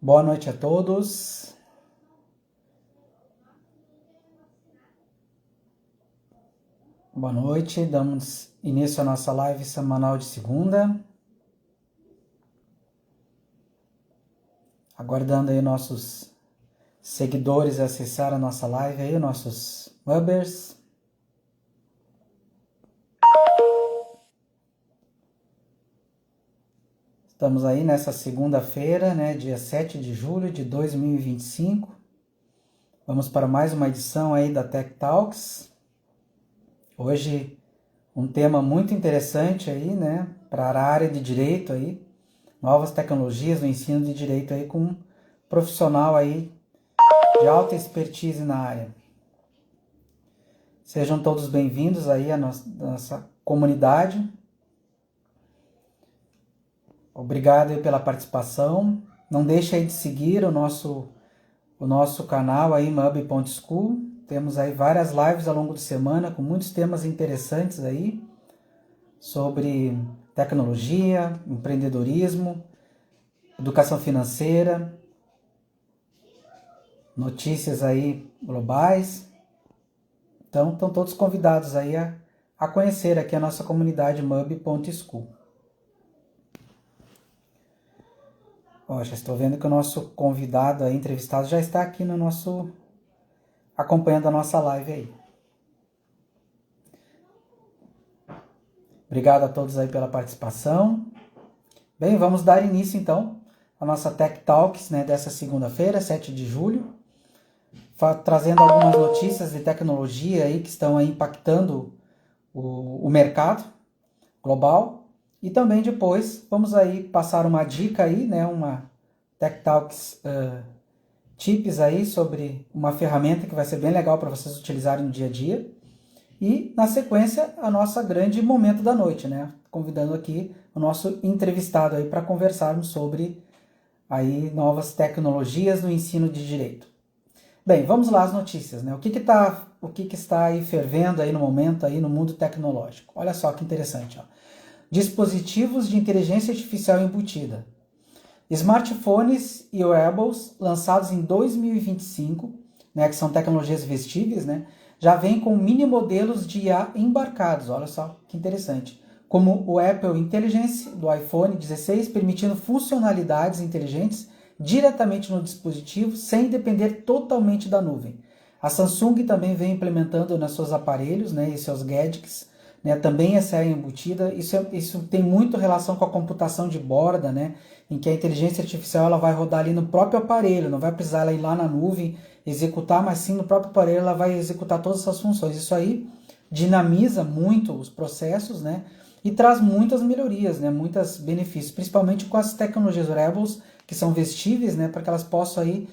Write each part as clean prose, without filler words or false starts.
Boa noite a todos. Boa noite, damos início à nossa live semanal de segunda. Aguardando aí nossos seguidores acessar a nossa live aí, nossos Mubbers. Estamos aí nessa segunda-feira, né, dia 7 de julho de 2025. Vamos para mais uma edição aí da Tech Talks. Hoje um tema muito interessante aí, né, para a área de direito aí, novas tecnologias no ensino de direito aí com um profissional aí de alta expertise na área. Sejam todos bem-vindos aí à nossa comunidade. Obrigado aí pela participação. Não deixe aí de seguir o nosso canal aí, mub.school. Temos aí várias lives ao longo da semana com muitos temas interessantes aí sobre tecnologia, empreendedorismo, educação financeira, notícias aí globais. Então, estão todos convidados aí a conhecer aqui a nossa comunidade mub.school. Ó, já estou vendo que o nosso convidado aí, entrevistado, já está aqui no nosso, acompanhando a nossa live aí. Obrigado a todos aí pela participação. Bem, vamos dar início então à nossa Tech Talks, né, dessa segunda-feira, 7 de julho, trazendo algumas notícias de tecnologia aí que estão aí impactando o mercado global. E também depois vamos aí passar uma dica aí, né, uma Tech Talks tips aí sobre uma ferramenta que vai ser bem legal para vocês utilizarem no dia a dia. E na sequência a nossa grande momento da noite, né, convidando aqui o nosso entrevistado aí para conversarmos sobre aí novas tecnologias no ensino de direito. Bem, vamos lá as notícias, né? O que está aí fervendo aí no momento aí no mundo tecnológico? Olha só que interessante, ó. Dispositivos de inteligência artificial embutida. Smartphones e wearables lançados em 2025, né, que são tecnologias vestíveis, né, já vêm com mini modelos de IA embarcados. Olha só que interessante. Como o Apple Intelligence do iPhone 16, permitindo funcionalidades inteligentes diretamente no dispositivo, sem depender totalmente da nuvem. A Samsung também vem implementando nos seus aparelhos, né, e seus gadgets, né, também essa é embutida. Isso tem muito relação com a computação de borda, né, em que a inteligência artificial ela vai rodar ali no próprio aparelho, não vai precisar ela ir lá na nuvem executar, mas sim no próprio aparelho ela vai executar todas essas funções. Isso aí dinamiza muito os processos, né, e traz muitas melhorias, né, muitos benefícios, principalmente com as tecnologias wearables, que são vestíveis, né, para que elas possam aí,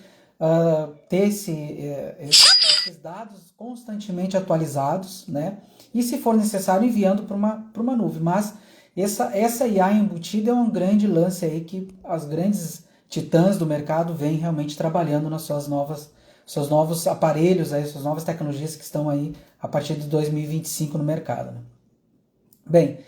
ter esses dados constantemente atualizados, né, e se for necessário enviando para uma nuvem. Mas essa IA embutida é um grande lance aí que as grandes titãs do mercado vêm realmente trabalhando nas seus novos aparelhos, aí, suas novas tecnologias que estão aí a partir de 2025 no mercado, né? Bem,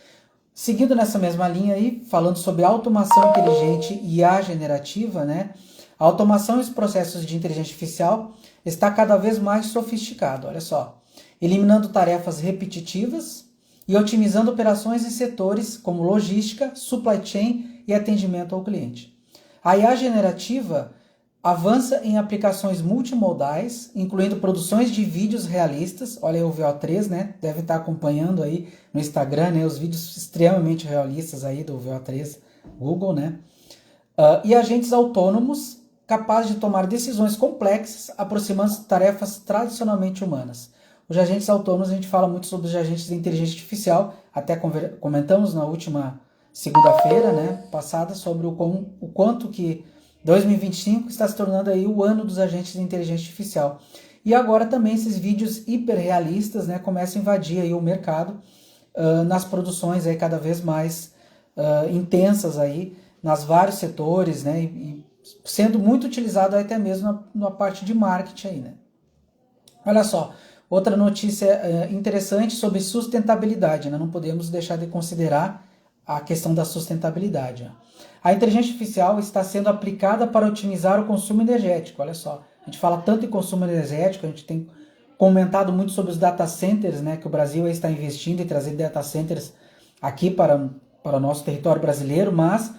seguindo nessa mesma linha aí, falando sobre automação inteligente e IA generativa, né? A automação e os processos de inteligência artificial está cada vez mais sofisticado, olha só, eliminando tarefas repetitivas e otimizando operações em setores como logística, supply chain e atendimento ao cliente. A IA generativa avança em aplicações multimodais, incluindo produções de vídeos realistas. Olha aí o VO3, né? Deve estar acompanhando aí no Instagram, né? Os vídeos extremamente realistas aí do VO3 Google, né? E agentes autônomos capazes de tomar decisões complexas, aproximando tarefas tradicionalmente humanas. Os agentes autônomos, a gente fala muito sobre os agentes de inteligência artificial, até comentamos na última segunda-feira, né, passada, sobre o quanto que 2025 está se tornando aí o ano dos agentes de inteligência artificial. E agora também esses vídeos hiperrealistas, né, começam a invadir aí o mercado nas produções aí cada vez mais intensas aí, nas vários setores, né, e sendo muito utilizado até mesmo na parte de marketing aí, né. Olha só, outra notícia interessante sobre sustentabilidade, né? Não podemos deixar de considerar a questão da sustentabilidade. A inteligência artificial está sendo aplicada para otimizar o consumo energético. Olha só, a gente fala tanto em consumo energético, a gente tem comentado muito sobre os data centers, né, que o Brasil está investindo em trazer data centers aqui para o nosso território brasileiro, mas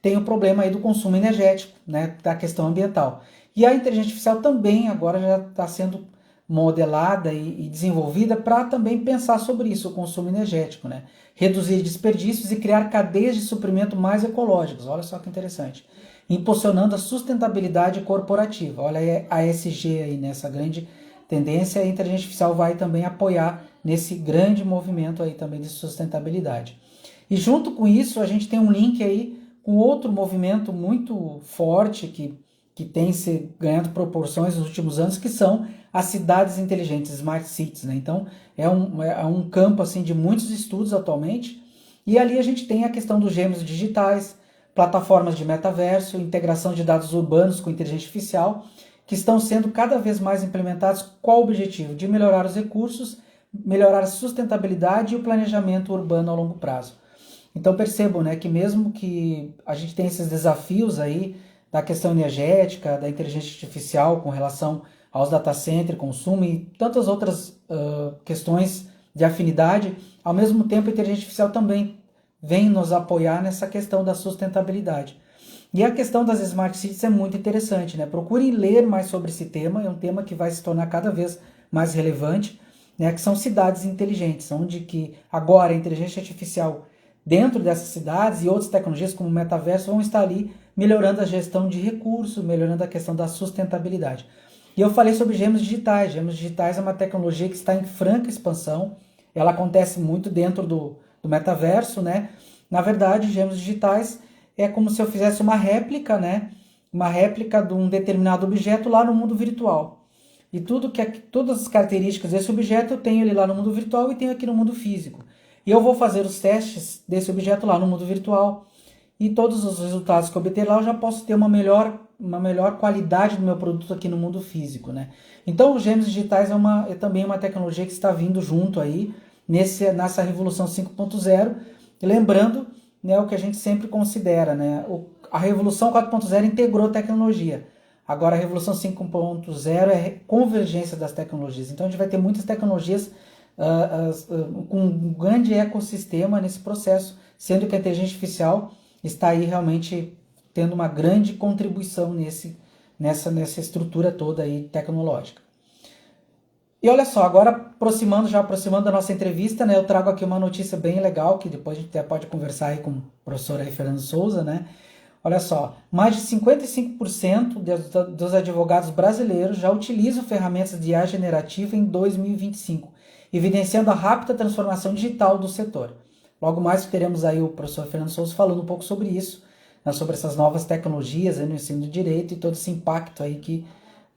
tem o problema aí do consumo energético, né, da questão ambiental. E a inteligência artificial também agora já está sendo modelada e desenvolvida para também pensar sobre isso, o consumo energético, né? Reduzir desperdícios e criar cadeias de suprimento mais ecológicas. Olha só que interessante. Impulsionando a sustentabilidade corporativa. Olha a ESG aí nessa grande tendência. A inteligência artificial vai também apoiar nesse grande movimento aí também de sustentabilidade. E junto com isso, a gente tem um link aí com outro movimento muito forte que tem se ganhando proporções nos últimos anos, que são as cidades inteligentes, smart cities, né? Então é um campo assim de muitos estudos atualmente, e ali a gente tem a questão dos gêmeos digitais, plataformas de metaverso, integração de dados urbanos com inteligência artificial, que estão sendo cada vez mais implementados. Qual o objetivo? De melhorar os recursos, melhorar a sustentabilidade e o planejamento urbano a longo prazo. Então percebam, né, que mesmo que a gente tenha esses desafios aí da questão energética, da inteligência artificial com relação aos data centers, consumo e tantas outras questões de afinidade, ao mesmo tempo a inteligência artificial também vem nos apoiar nessa questão da sustentabilidade. E a questão das smart cities é muito interessante, né? Procurem ler mais sobre esse tema, é um tema que vai se tornar cada vez mais relevante, né? Que são cidades inteligentes, onde que agora a inteligência artificial dentro dessas cidades e outras tecnologias como o metaverso vão estar ali melhorando a gestão de recursos, melhorando a questão da sustentabilidade. E eu falei sobre gêmeos digitais. Gêmeos digitais é uma tecnologia que está em franca expansão. Ela acontece muito dentro do metaverso, né? Na verdade, gêmeos digitais é como se eu fizesse uma réplica, né? Uma réplica de um determinado objeto lá no mundo virtual. E todas as características desse objeto eu tenho ele lá no mundo virtual e tenho aqui no mundo físico. E eu vou fazer os testes desse objeto lá no mundo virtual. E todos os resultados que eu obter lá eu já posso ter uma melhor qualidade do meu produto aqui no mundo físico, né? Então os gêmeos digitais é também uma tecnologia que está vindo junto aí nessa revolução 5.0, lembrando, né, o que a gente sempre considera, né? A revolução 4.0 integrou tecnologia. Agora a revolução 5.0 é convergência das tecnologias. Então a gente vai ter muitas tecnologias com um grande ecossistema nesse processo, sendo que a inteligência artificial está aí realmente tendo uma grande contribuição nessa estrutura toda aí tecnológica. E olha só, agora aproximando da nossa entrevista, né, eu trago aqui uma notícia bem legal, que depois a gente até pode conversar aí com o professor aí, Fernando Souza, né? Olha só, mais de 55% dos advogados brasileiros já utilizam ferramentas de IA generativa em 2025, evidenciando a rápida transformação digital do setor. Logo mais teremos aí o professor Fernando Souza falando um pouco sobre isso, né, sobre essas novas tecnologias no ensino do direito e todo esse impacto aí que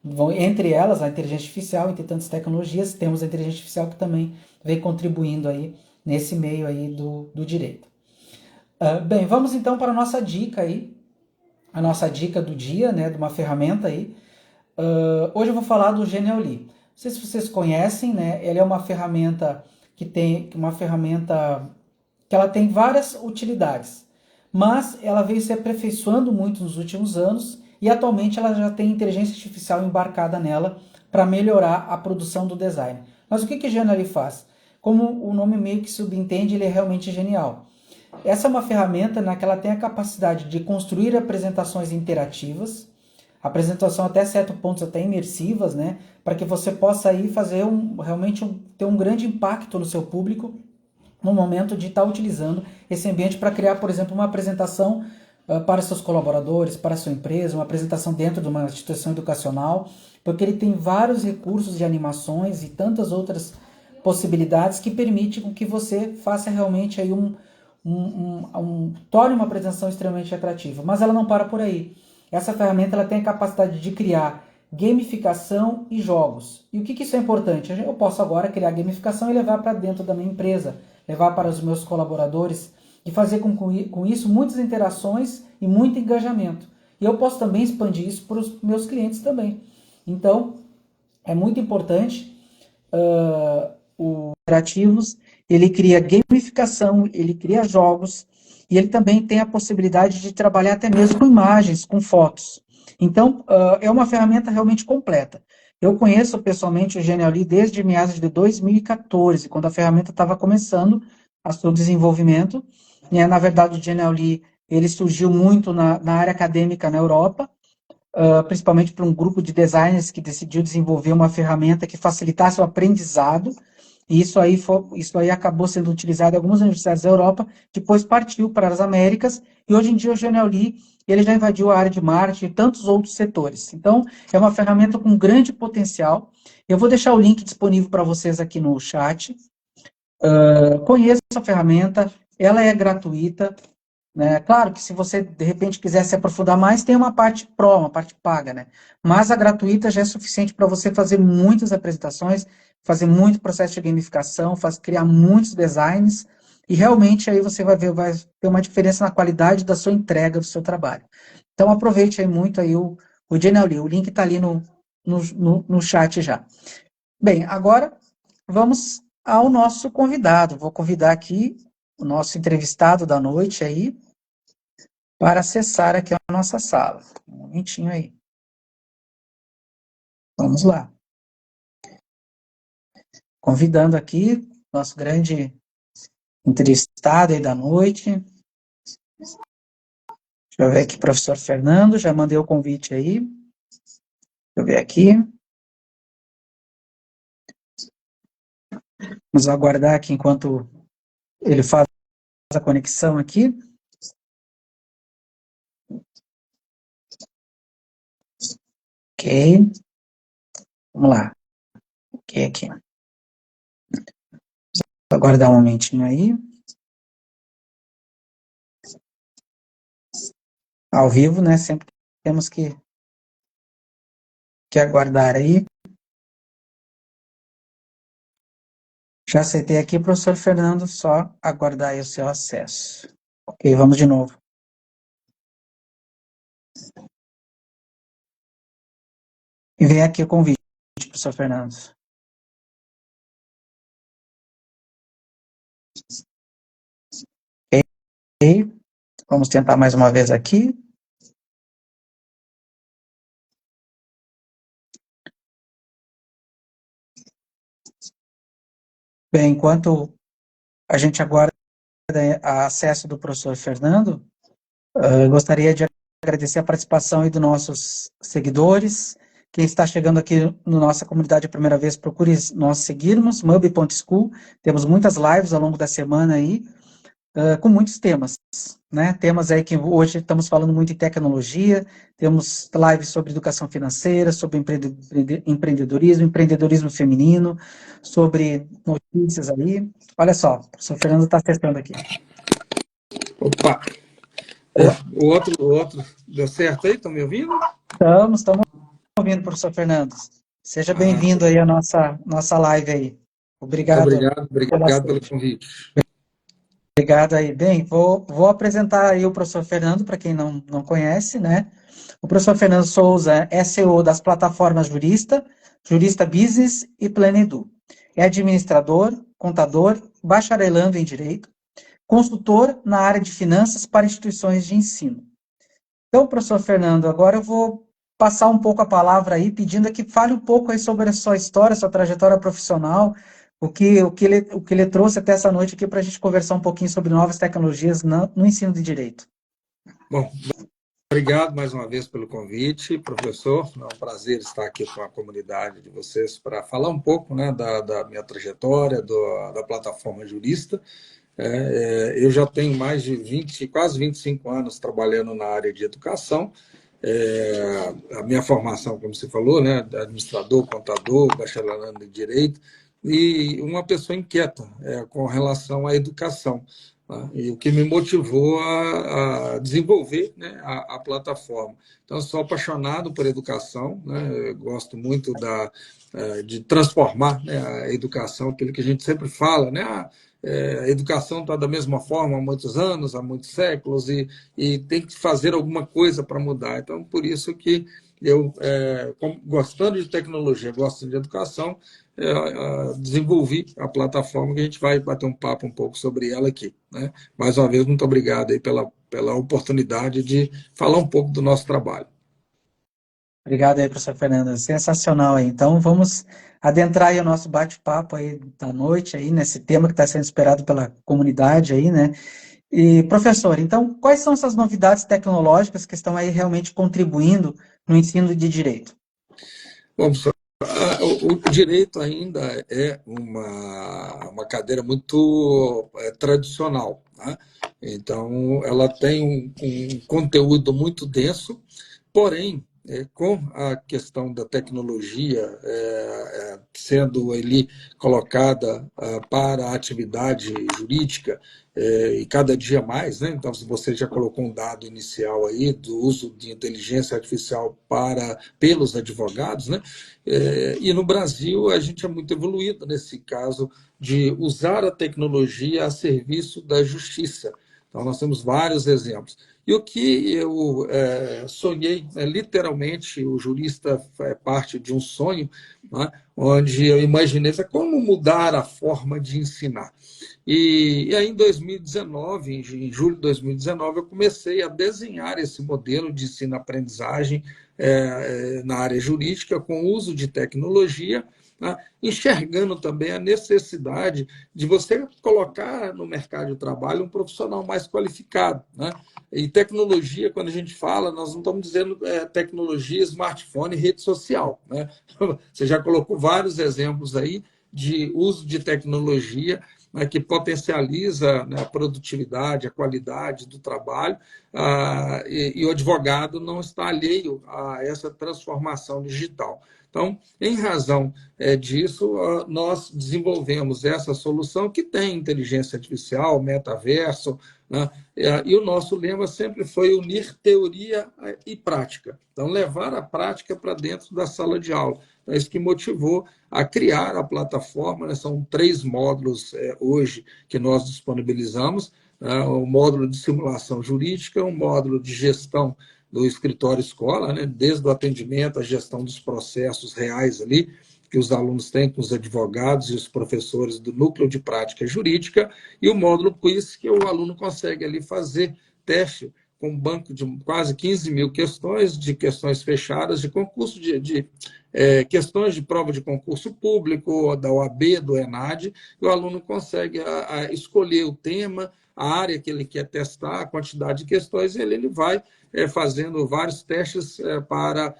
vão, entre elas a inteligência artificial, entre tantas tecnologias, temos a inteligência artificial que também vem contribuindo aí nesse meio aí do direito. Bem, vamos então para a nossa dica aí, a nossa dica do dia, né, de uma ferramenta aí. Hoje eu vou falar do Genially. Não sei se vocês conhecem, né, ele é uma ferramenta que ela tem várias utilidades, mas ela veio se aperfeiçoando muito nos últimos anos e atualmente ela já tem inteligência artificial embarcada nela para melhorar a produção do design. Mas o que o Genially faz? Como o nome meio que subentende, ele é realmente genial. Essa é uma ferramenta que ela tem a capacidade de construir apresentações interativas, apresentação até certo ponto até imersivas, né, para que você possa aí fazer ter um grande impacto no seu público no momento de estar utilizando esse ambiente para criar, por exemplo, uma apresentação para seus colaboradores, para a sua empresa, uma apresentação dentro de uma instituição educacional, porque ele tem vários recursos de animações e tantas outras possibilidades que permitem com que você faça realmente aí torne uma apresentação extremamente atrativa. Mas ela não para por aí. Essa ferramenta ela tem a capacidade de criar gamificação e jogos. E o que isso é importante? Eu posso agora criar gamificação e levar para dentro da minha empresa, levar para os meus colaboradores e fazer com isso muitas interações e muito engajamento. E eu posso também expandir isso para os meus clientes também. Então, é muito importante o Interativos, ele cria gamificação, ele cria jogos, e ele também tem a possibilidade de trabalhar até mesmo com imagens, com fotos. Então, é uma ferramenta realmente completa. Eu conheço pessoalmente o Genially desde meados de 2014, quando a ferramenta estava começando a seu desenvolvimento. Na verdade, o Genially ele surgiu muito na área acadêmica na Europa, principalmente para um grupo de designers que decidiu desenvolver uma ferramenta que facilitasse o aprendizado, e isso aí acabou sendo utilizado em algumas universidades da Europa, depois partiu para as Américas, e hoje em dia o Genially ele já invadiu a área de marketing e tantos outros setores. Então, é uma ferramenta com grande potencial. Eu vou deixar o link disponível para vocês aqui no chat. Conheça a ferramenta, ela é gratuita, né? Claro que se você, de repente, quiser se aprofundar mais, tem uma parte pro, uma parte paga, né? Mas a gratuita já é suficiente para você fazer muitas apresentações, fazer muito processo de gamificação, criar muitos designs, e realmente aí você vai ter uma diferença na qualidade da sua entrega do seu trabalho. Então aproveite aí muito aí o Genially, o link está ali no chat já. Bem, agora vamos ao nosso convidado. Vou convidar aqui o nosso entrevistado da noite aí, para acessar aqui a nossa sala. Um momentinho aí. Vamos lá. Convidando aqui nosso grande entrevistado aí da noite. Deixa eu ver aqui, professor Fernando, já mandei o convite aí. Deixa eu ver aqui. Vamos aguardar aqui enquanto ele faz a conexão aqui. Ok. Vamos lá. Ok, aqui. Vou aguardar um momentinho aí. Ao vivo, né? Sempre temos que aguardar aí. Já aceitei aqui, professor Fernando, só aguardar aí o seu acesso. Ok, vamos de novo. E vem aqui o convite, professor Fernando. Ok, vamos tentar mais uma vez aqui. Bem, enquanto a gente aguarda o acesso do professor Fernando, eu gostaria de agradecer a participação aí dos nossos seguidores. Quem está chegando aqui na nossa comunidade a primeira vez, procure nós seguirmos, mub.school. Temos muitas lives ao longo da semana aí, com muitos temas, né? Temas aí que hoje estamos falando muito em tecnologia, temos lives sobre educação financeira, sobre empreendedorismo, empreendedorismo feminino, sobre notícias aí. Olha só, o professor Fernando está testando aqui. Opa! O outro deu certo aí? Estão me ouvindo? Estamos ouvindo, professor Fernando. Seja bem-vindo aí à nossa live aí. Obrigado. Obrigado pelo convite. Obrigado aí. Bem, vou apresentar aí o professor Fernando, para quem não conhece, né? O professor Fernando Souza é CEO das plataformas Jurista Business e Planedu. É administrador, contador, bacharelando em Direito, consultor na área de finanças para instituições de ensino. Então, professor Fernando, agora eu vou passar um pouco a palavra aí, pedindo que fale um pouco aí sobre a sua história, sua trajetória profissional, o que ele trouxe até essa noite aqui para a gente conversar um pouquinho sobre novas tecnologias no ensino de direito. Bom, obrigado mais uma vez pelo convite, professor. É um prazer estar aqui com a comunidade de vocês para falar um pouco, né, da minha trajetória, da plataforma Jurista. Eu já tenho mais de quase 25 anos trabalhando na área de educação. A minha formação, como você falou, né, administrador, contador, bacharelando em Direito, e uma pessoa inquieta com relação à educação. Tá? E o que me motivou a desenvolver, né, a plataforma. Então, eu sou apaixonado por educação, né, gosto muito de transformar, né, a educação, aquilo que a gente sempre fala, né, a educação está da mesma forma há muitos anos, há muitos séculos, e tem que fazer alguma coisa para mudar. Então, por isso que eu, gostando de tecnologia, gosto de educação, desenvolvi a plataforma, que a gente vai bater um papo um pouco sobre ela aqui, né? Mais uma vez, muito obrigado aí pela oportunidade de falar um pouco do nosso trabalho. Obrigado aí, professor Fernando. Sensacional aí. Então, vamos adentrar aí o nosso bate-papo aí da noite aí, nesse tema que está sendo esperado pela comunidade aí, né? E, professor, então, quais são essas novidades tecnológicas que estão aí realmente contribuindo no ensino de direito? Bom, professor, o direito ainda é uma cadeira muito tradicional, né? Então, ela tem um conteúdo muito denso, porém, com a questão da tecnologia sendo ali colocada para a atividade jurídica, e cada dia mais, né? Então, se você já colocou um dado inicial aí do uso de inteligência artificial pelos advogados, né? E no Brasil a gente é muito evoluído nesse caso de usar a tecnologia a serviço da justiça. Então, nós temos vários exemplos. E o que eu sonhei, literalmente, o jurista é parte de um sonho, né, onde eu imaginei como mudar a forma de ensinar. E aí, em 2019, em julho de 2019, eu comecei a desenhar esse modelo de ensino-aprendizagem na área jurídica, com o uso de tecnologia, né, enxergando também a necessidade de você colocar no mercado de trabalho um profissional mais qualificado, né? E tecnologia, quando a gente fala, nós não estamos dizendo tecnologia, smartphone, rede social, né? Você já colocou vários exemplos aí de uso de tecnologia, né, que potencializa, né, a produtividade, a qualidade do trabalho, e o advogado não está alheio a essa transformação digital. Então, em razão disso, nós desenvolvemos essa solução que tem inteligência artificial, metaverso, né? E o nosso lema sempre foi unir teoria e prática. Então, levar a prática para dentro da sala de aula. É isso que motivou a criar a plataforma, né? São 3 módulos hoje que nós disponibilizamos, né? O módulo de simulação jurídica, um módulo de gestão do escritório escola, né? Desde o atendimento, a gestão dos processos reais ali, que os alunos têm com os advogados e os professores do núcleo de prática jurídica, e o módulo quiz, que o aluno consegue ali fazer teste com um banco de quase 15 mil questões, de questões fechadas, de concurso de questões de prova de concurso público, da OAB, do ENAD, e o aluno consegue escolher o tema, a área que ele quer testar, a quantidade de questões, e ele vai fazendo vários testes para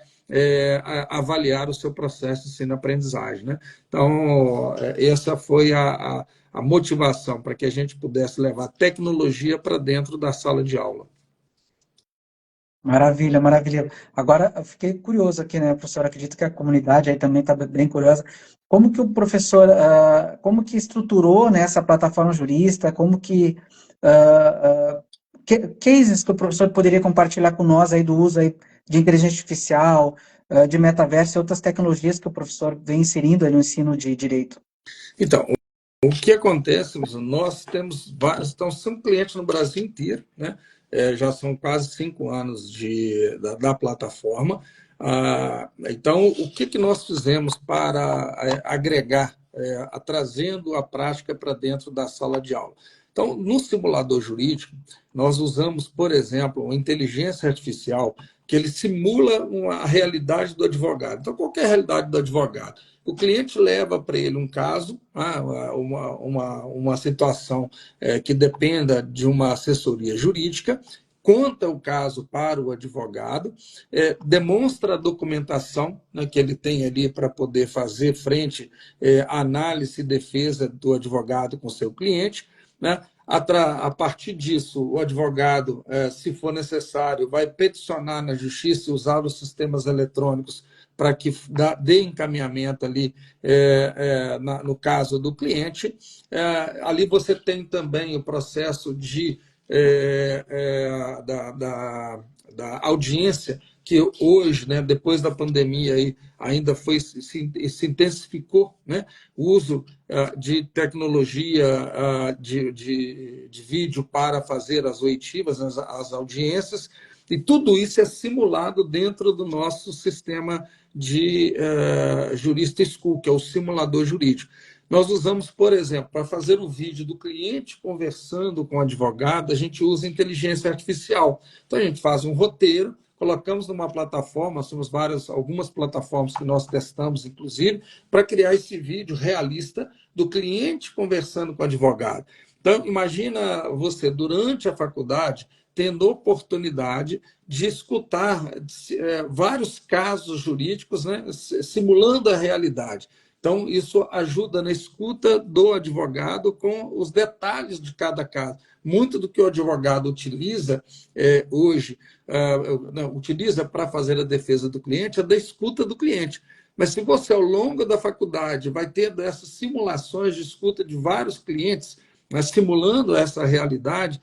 avaliar o seu processo de ensino-aprendizagem, né? Então, essa foi a motivação para que a gente pudesse levar tecnologia para dentro da sala de aula. Maravilha, maravilha. Agora, eu fiquei curioso aqui, né, professor? Acredito que a comunidade aí também está bem curiosa. Como que o professor, como que estruturou, né, essa plataforma jurista? Como que, cases que o professor poderia compartilhar com nós aí do uso aí de inteligência artificial, de metaverso e outras tecnologias que o professor vem inserindo aí no ensino de direito? Então, o que acontece, nós temos vários, então, são clientes no Brasil inteiro, né? Já são quase 5 anos da plataforma. Então, o que nós fizemos para agregar, trazendo a prática para dentro da sala de aula? Então, no simulador jurídico, nós usamos, por exemplo, uma inteligência artificial que ele simula a realidade do advogado. Então, qualquer realidade do advogado. O cliente leva para ele um caso, uma situação que dependa de uma assessoria jurídica, conta o caso para o advogado, demonstra a documentação, né, que ele tem ali para poder fazer frente à análise e defesa do advogado com seu cliente, né? A partir disso, o advogado, se for necessário, vai peticionar na justiça e usar os sistemas eletrônicos para que dê encaminhamento ali, no caso do cliente. Ali você tem também o processo da audiência, que hoje, né, depois da pandemia, aí, ainda se intensificou, né, o uso de tecnologia de vídeo para fazer as oitivas, as audiências. E tudo isso é simulado dentro do nosso sistema de Jurista School, que é o simulador jurídico. Nós usamos, por exemplo, para fazer o vídeo do cliente conversando com o advogado, a gente usa inteligência artificial. Então, a gente faz um roteiro, colocamos numa plataforma, temos algumas plataformas que nós testamos, inclusive, para criar esse vídeo realista do cliente conversando com o advogado. Então, imagina você, durante a faculdade, tendo oportunidade de escutar vários casos jurídicos, né, simulando a realidade. Então, isso ajuda na escuta do advogado com os detalhes de cada caso. Muito do que o advogado utiliza hoje, utiliza para fazer a defesa do cliente, é da escuta do cliente. Mas se você, ao longo da faculdade, vai ter dessas simulações de escuta de vários clientes, mas simulando essa realidade,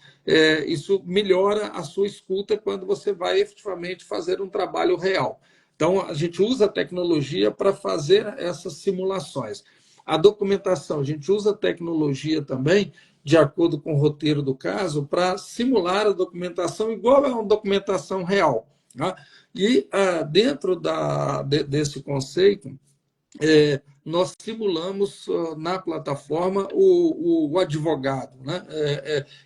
isso melhora a sua escuta quando você vai efetivamente fazer um trabalho real. Então, a gente usa a tecnologia para fazer essas simulações. A documentação, a gente usa a tecnologia também, de acordo com o roteiro do caso, para simular a documentação igual a uma documentação real. Tá? E dentro desse conceito, nós simulamos na plataforma o advogado, né?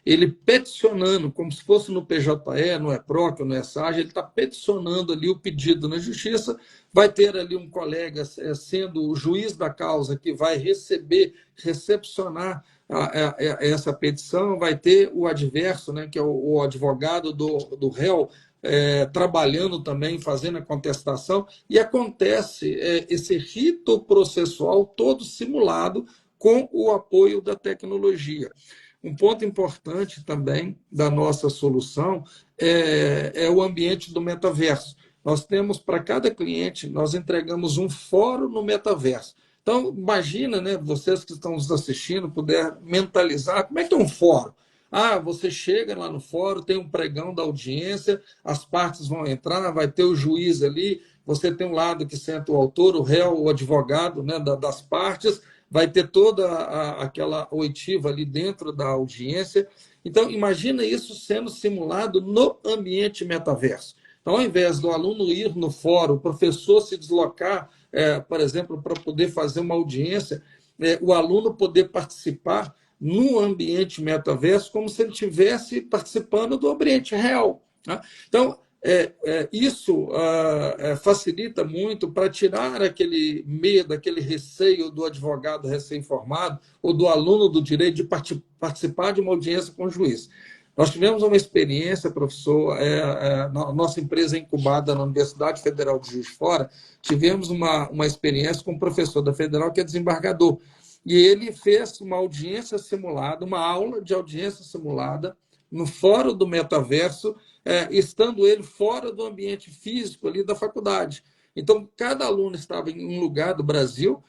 Ele peticionando, como se fosse no PJE, no EPROC, no ESAG, ele está peticionando ali o pedido na justiça, vai ter ali um colega sendo o juiz da causa que vai recepcionar essa petição, vai ter o adverso, né, que é o advogado do réu, trabalhando também, fazendo a contestação, e acontece esse rito processual todo simulado com o apoio da tecnologia. Um ponto importante também da nossa solução é o ambiente do metaverso. Nós temos, para cada cliente, nós entregamos um fórum no metaverso. Então, imagina, né, vocês que estão nos assistindo, puder mentalizar como é que é um fórum. Você chega lá no fórum, tem um pregão da audiência, as partes vão entrar, vai ter o juiz ali, você tem um lado que senta o autor, o réu, o advogado, né, das partes, vai ter toda aquela oitiva ali dentro da audiência. Então, imagina isso sendo simulado no ambiente metaverso. Então, ao invés do aluno ir no fórum, o professor se deslocar, por exemplo, para poder fazer uma audiência, o aluno poder participar no ambiente metaverso como se ele estivesse participando do ambiente real. Tá? Então, isso facilita muito para tirar aquele medo, aquele receio do advogado recém-formado ou do aluno do direito de participar de uma audiência com o juiz. Nós tivemos uma experiência, professor, nossa empresa é incubada na Universidade Federal de Juiz de Fora, tivemos uma experiência com um professor da Federal que é desembargador. E ele fez uma audiência simulada, uma aula de audiência simulada no fórum do metaverso, estando ele fora do ambiente físico ali da faculdade. Então, cada aluno estava em um lugar do Brasil,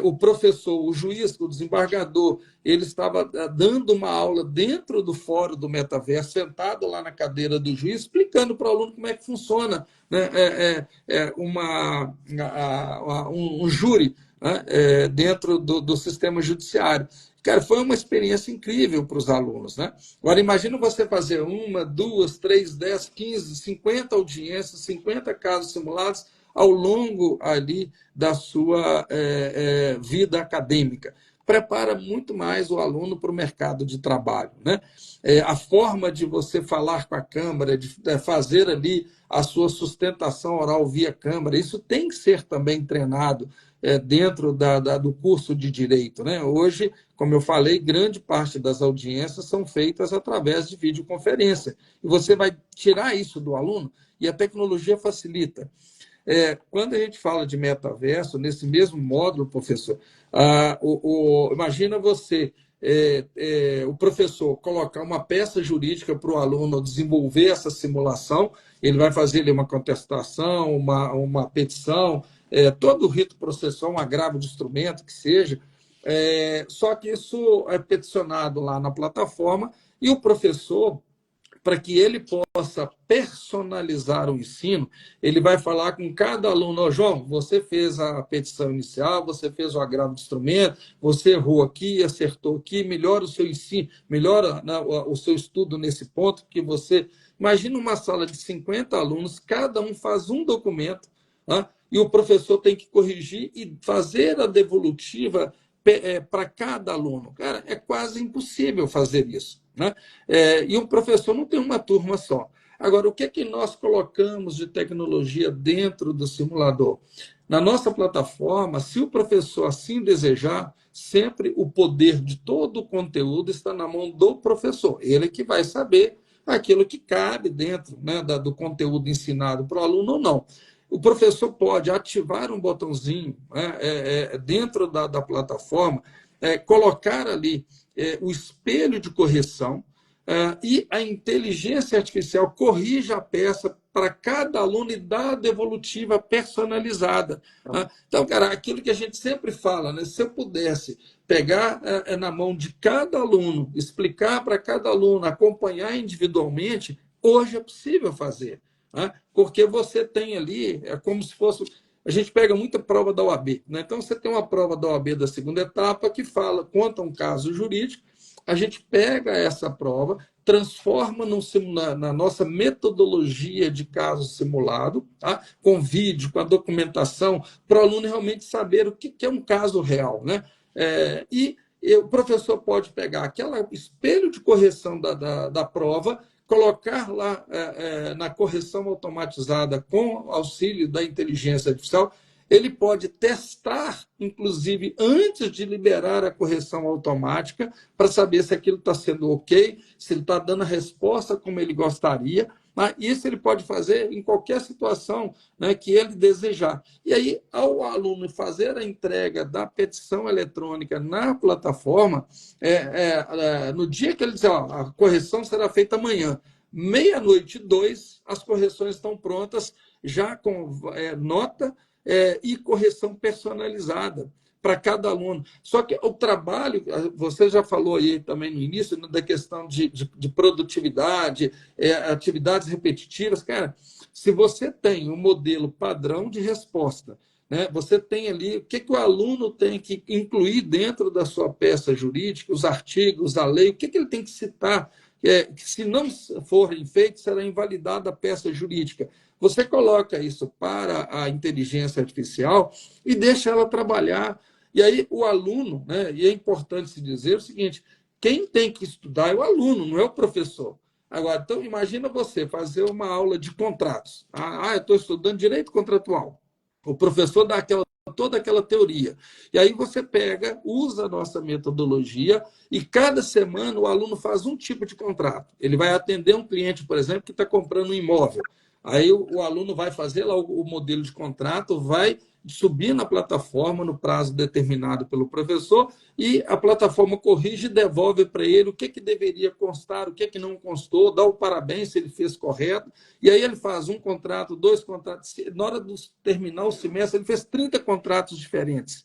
o professor, o juiz, o desembargador, ele estava dando uma aula dentro do fórum do metaverso, sentado lá na cadeira do juiz, explicando para o aluno como é que funciona, né? Um júri, dentro do sistema judiciário. Cara, foi uma experiência incrível para os alunos, né? Agora, imagina você fazer 1, 2, 3, 10, 15, 50 audiências, 50 casos simulados ao longo ali da sua vida acadêmica. Prepara muito mais o aluno para o mercado de trabalho, né? A forma de você falar com a Câmara, de fazer ali a sua sustentação oral via Câmara, isso tem que ser também treinado dentro do curso de Direito, né? Hoje, como eu falei, grande parte das audiências são feitas através de videoconferência. E você vai tirar isso do aluno e a tecnologia facilita. Quando a gente fala de metaverso, nesse mesmo módulo, professor, imagina você, o professor, colocar uma peça jurídica para o aluno desenvolver essa simulação, ele vai fazer ali uma contestação, uma petição, todo o rito processual, um agravo de instrumento, que seja, só que isso é peticionado lá na plataforma e o professor, para que ele possa personalizar o ensino, ele vai falar com cada aluno: João, você fez a petição inicial, você fez o agravo de instrumento, você errou aqui, acertou aqui, melhora o seu ensino, melhora, né, o seu estudo nesse ponto, que você Imagina uma sala de 50 alunos, cada um faz um documento, tá? E o professor tem que corrigir e fazer a devolutiva para cada aluno. Cara, é quase impossível fazer isso, né? E o professor não tem uma turma só. Agora, o que é que nós colocamos de tecnologia dentro do simulador? Na nossa plataforma, se o professor assim desejar, sempre o poder de todo o conteúdo está na mão do professor. Ele que vai saber aquilo que cabe dentro, né, do conteúdo ensinado para o aluno ou não. O professor pode ativar um botãozinho, né, dentro da plataforma, colocar ali o espelho de correção, e a inteligência artificial corrige a peça para cada aluno e dá a devolutiva personalizada. Né? Então, cara, aquilo que a gente sempre fala, né? Se eu pudesse pegar na mão de cada aluno, explicar para cada aluno, acompanhar individualmente, hoje é possível fazer. Né? Porque você tem ali, é como se fosse. A gente pega muita prova da OAB. Né? Então, você tem uma prova da OAB da segunda etapa que fala, conta um caso jurídico, a gente pega essa prova, transforma na nossa metodologia de caso simulado, tá? Com vídeo, com a documentação, para o aluno realmente saber o que é um caso real. Né? E o professor pode pegar aquele espelho de correção da prova, colocar lá na correção automatizada com auxílio da inteligência artificial. Ele pode testar, inclusive, antes de liberar a correção automática, para saber se aquilo está sendo ok, se ele está dando a resposta como ele gostaria. Mas isso ele pode fazer em qualquer situação, né, que ele desejar. E aí, ao aluno fazer a entrega da petição eletrônica na plataforma, no dia que ele diz, ó, a correção será feita amanhã, 00:02, as correções estão prontas, já com nota e correção personalizada para cada aluno. Só que o trabalho, você já falou aí também no início, né, da questão de produtividade, atividades repetitivas. Cara, se você tem um modelo padrão de resposta, né, você tem ali o que o aluno tem que incluir dentro da sua peça jurídica, os artigos, a lei, o que ele tem que citar, que se não forem feitos, será invalidada a peça jurídica. Você coloca isso para a inteligência artificial e deixa ela trabalhar. E aí o aluno, né, e é importante se dizer o seguinte, quem tem que estudar é o aluno, não é o professor. Agora, então, imagina você fazer uma aula de contratos. Eu estou estudando direito contratual. O professor dá toda aquela teoria. E aí você pega, usa a nossa metodologia e cada semana o aluno faz um tipo de contrato. Ele vai atender um cliente, por exemplo, que está comprando um imóvel. Aí o aluno vai fazer lá o modelo de contrato, vai subir na plataforma no prazo determinado pelo professor e a plataforma corrige e devolve para ele o que deveria constar, o que não constou, dá o parabéns se ele fez correto. E aí ele faz um contrato, 2 contratos. Na hora de terminar o semestre, ele fez 30 contratos diferentes.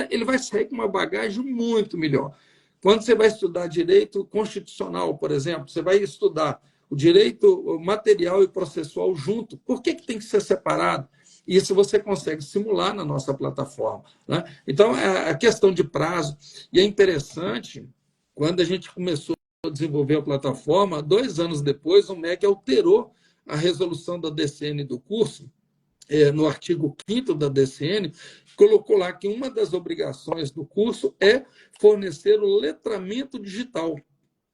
Ele vai sair com uma bagagem muito melhor. Quando você vai estudar direito constitucional, por exemplo, você vai estudar o direito material e processual junto. Por que tem que ser separado? Isso você consegue simular na nossa plataforma. Né? Então, a questão de prazo, e é interessante, quando a gente começou a desenvolver a plataforma, 2 anos depois, o MEC alterou a resolução da DCN do curso, no artigo 5º da DCN, colocou lá que uma das obrigações do curso é fornecer o letramento digital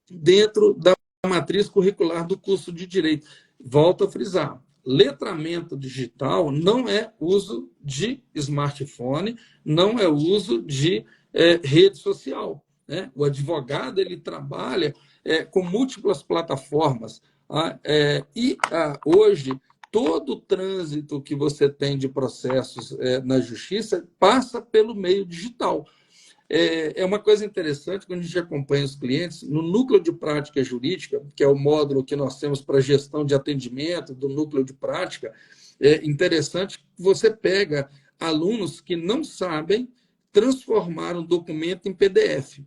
dentro da matriz curricular do curso de Direito. Volto a frisar, letramento digital não é uso de smartphone, não é uso de rede social. Né? O advogado ele trabalha com múltiplas plataformas. Hoje, todo o trânsito que você tem de processos na justiça passa pelo meio digital. É uma coisa interessante quando a gente acompanha os clientes, no núcleo de prática jurídica, que é o módulo que nós temos para gestão de atendimento do núcleo de prática, é interessante que você pega alunos que não sabem transformar um documento em PDF,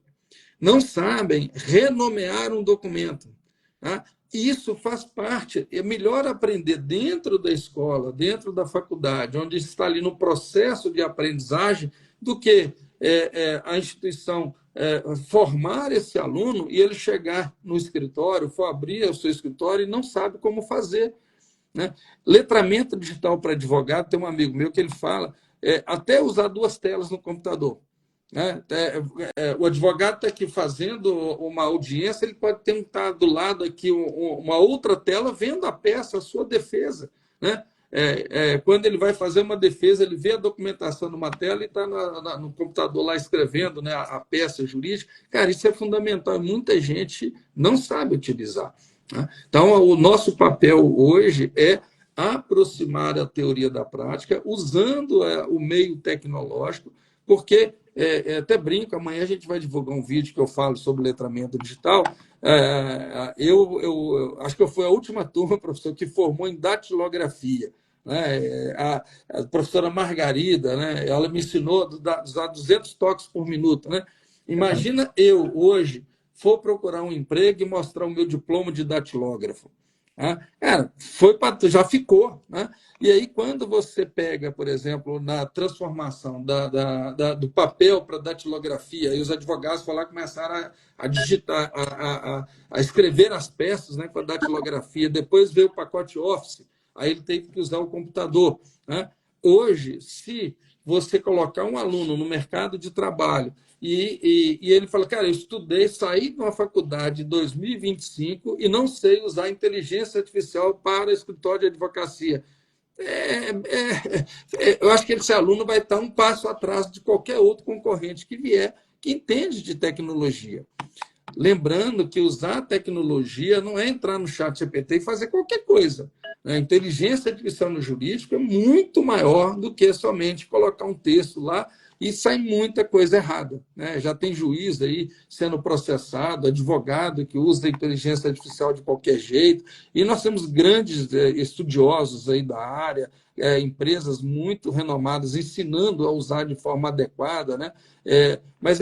não sabem renomear um documento. Tá? Isso faz parte, é melhor aprender dentro da escola, dentro da faculdade, onde está ali no processo de aprendizagem, do que a instituição formar esse aluno e ele chegar no escritório, for abrir o seu escritório e não sabe como fazer, né? Letramento digital para advogado, tem um amigo meu que ele fala até usar duas telas no computador. Né? O advogado está aqui fazendo uma audiência, ele pode ter do lado aqui uma outra tela vendo a peça, a sua defesa. Né? Quando ele vai fazer uma defesa, ele vê a documentação numa tela e está no computador lá escrevendo, né, a peça jurídica. Cara, isso é fundamental. Muita gente não sabe utilizar. Né? Então, o nosso papel hoje é aproximar a teoria da prática, usando o meio tecnológico, porque até brinco, amanhã a gente vai divulgar um vídeo que eu falo sobre letramento digital. Eu acho que eu fui a última turma, professor, que formou em datilografia. Né? A professora Margarida, né? Ela me ensinou a usar 200 toques por minuto. Né? Imagina eu, hoje, for procurar um emprego e mostrar o meu diploma de datilógrafo. Cara, já ficou. Né? E aí, quando você pega, por exemplo, na transformação do papel para datilografia, e os advogados lá começaram a digitar, a escrever as peças, né, com a datilografia, depois veio o pacote Office, aí ele teve que usar o computador. Né? Hoje, se você colocar um aluno no mercado de trabalho e ele fala, cara, eu estudei, saí de uma faculdade em 2025 e não sei usar inteligência artificial para escritório de advocacia. Eu acho que esse aluno vai estar um passo atrás de qualquer outro concorrente que vier, que entende de tecnologia. Lembrando que usar a tecnologia não é entrar no chat GPT e fazer qualquer coisa. A inteligência artificial no jurídico é muito maior do que somente colocar um texto lá e sai muita coisa errada. Né? Já tem juiz aí sendo processado, advogado que usa a inteligência artificial de qualquer jeito, e nós temos grandes estudiosos aí da área, empresas muito renomadas ensinando a usar de forma adequada, né? Mas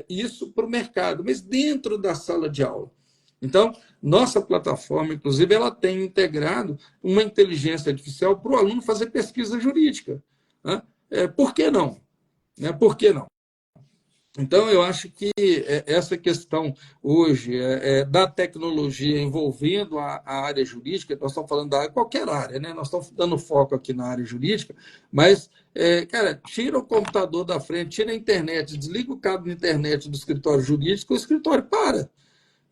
isso para o mercado, mas dentro da sala de aula. Então, nossa plataforma, inclusive, ela tem integrado uma inteligência artificial para o aluno fazer pesquisa jurídica. Né? Por que não? Né? Por que não? Então, eu acho que essa questão hoje da tecnologia envolvendo a área jurídica, nós estamos falando da qualquer área, né? Nós estamos dando foco aqui na área jurídica, mas, cara, tira o computador da frente, tira a internet, desliga o cabo da internet do escritório jurídico, o escritório para.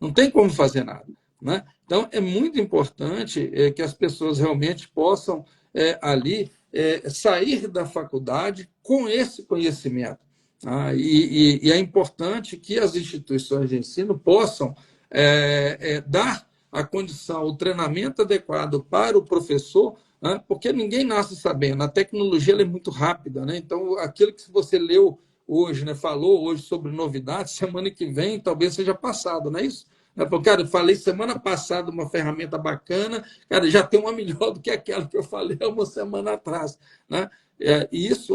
Não tem como fazer nada. Né? Então, é muito importante que as pessoas realmente possam ali sair da faculdade com esse conhecimento. E é importante que as instituições de ensino possam dar a condição, o treinamento adequado para o professor, né? Porque ninguém nasce sabendo. A tecnologia ela é muito rápida. Né? Então, aquilo que você leu hoje, né, falou hoje sobre novidades, semana que vem talvez seja passado, não é isso? Cara, eu falei semana passada uma ferramenta bacana, cara, já tem uma melhor do que aquela que eu falei há uma semana atrás. Né? Isso,